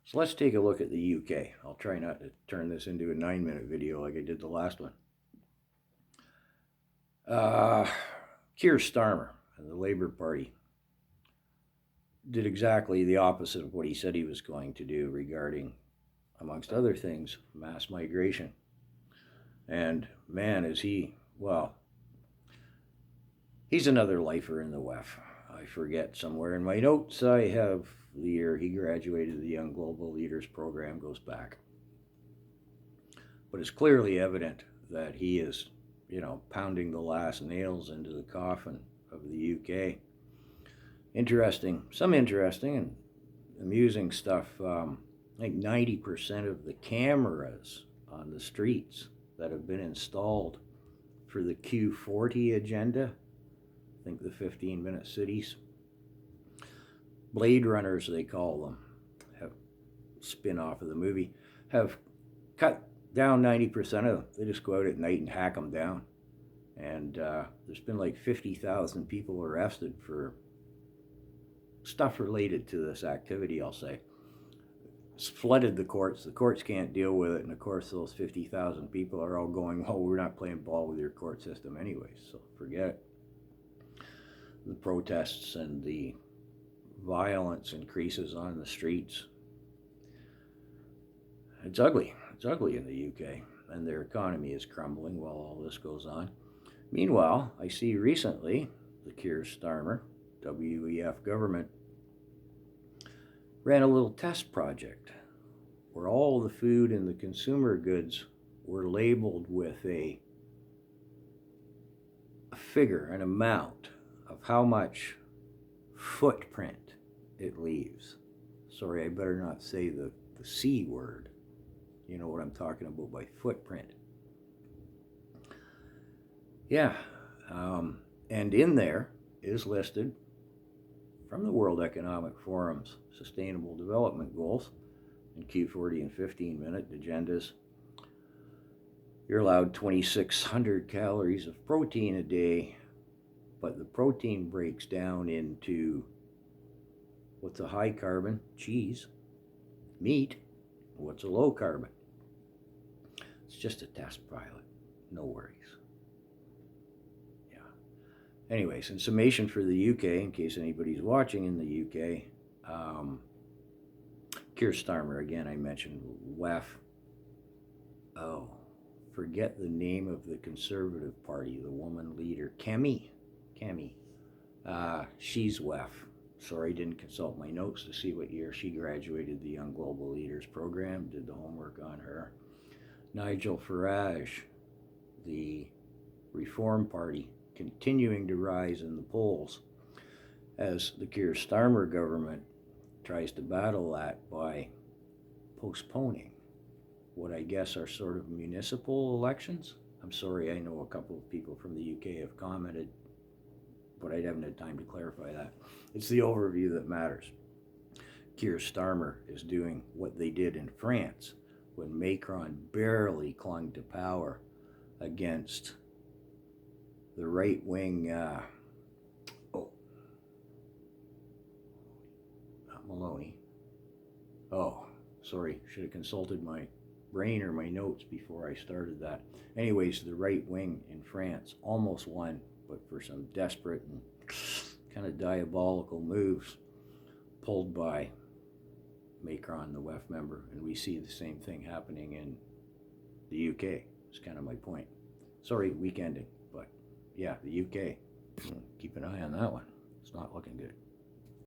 So let's take a look at the UK. I'll try not to turn this into a 9-minute video like I did the last one. Keir Starmer and the Labour Party did exactly the opposite of what he said he was going to do regarding, amongst other things, mass migration. And man, is he, well, he's another lifer in the WEF. I forget somewhere in my notes I have the year he graduated the Young Global Leaders program goes back. But it's clearly evident that he is, pounding the last nails into the coffin of the UK. Some interesting and amusing stuff. I think 90% of the cameras on the streets that have been installed for the Q40 agenda, I think the 15-minute cities, Blade Runners they call them, have spin-off of the movie, have cut down 90% of them. They just go out at night and hack them down. And there's been like 50,000 people arrested for stuff related to this activity, I'll say. It's flooded the courts. The courts can't deal with it. And of course, those 50,000 people are all going, oh, we're not playing ball with your court system anyways, so forget it. The protests and the violence increases on the streets. It's ugly. It's ugly in the UK, and their economy is crumbling while all this goes on. Meanwhile, I see recently the Keir Starmer WEF government ran a little test project where all the food and the consumer goods were labeled with a figure, an amount of how much footprint it leaves. Sorry, I better not say the C word. You know what I'm talking about by footprint. Yeah, and in there is listed from the World Economic Forum's Sustainable Development Goals and Q40 and 15-minute agendas. You're allowed 2,600 calories of protein a day, but the protein breaks down into what's a high carbon? Cheese, meat. What's a low carbon? It's just a test pilot. No worries. Yeah. Anyways, in summation for the UK, in case anybody's watching in the UK, Keir Starmer, again, I mentioned WEF. Oh, forget the name of the Conservative Party, the woman leader, Kemi. She's WEF. Sorry, didn't consult my notes to see what year she graduated the Young Global Leaders program, did the homework on her. Nigel Farage, the Reform Party, continuing to rise in the polls as the Keir Starmer government tries to battle that by postponing what I guess are sort of municipal elections. I'm sorry, I know a couple of people from the UK have commented, but I haven't had time to clarify that. It's the overview that matters. Keir Starmer is doing what they did in France when Macron barely clung to power against the right-wing, not Maloney. Oh, sorry, should have consulted my brain or my notes before I started that. Anyways, the right wing in France almost won, but for some desperate and kind of diabolical moves pulled by Macron, the WEF member, and we see the same thing happening in the UK. It's kind of my point. Sorry, week ending, but yeah, the UK. Keep an eye on that one. It's not looking good.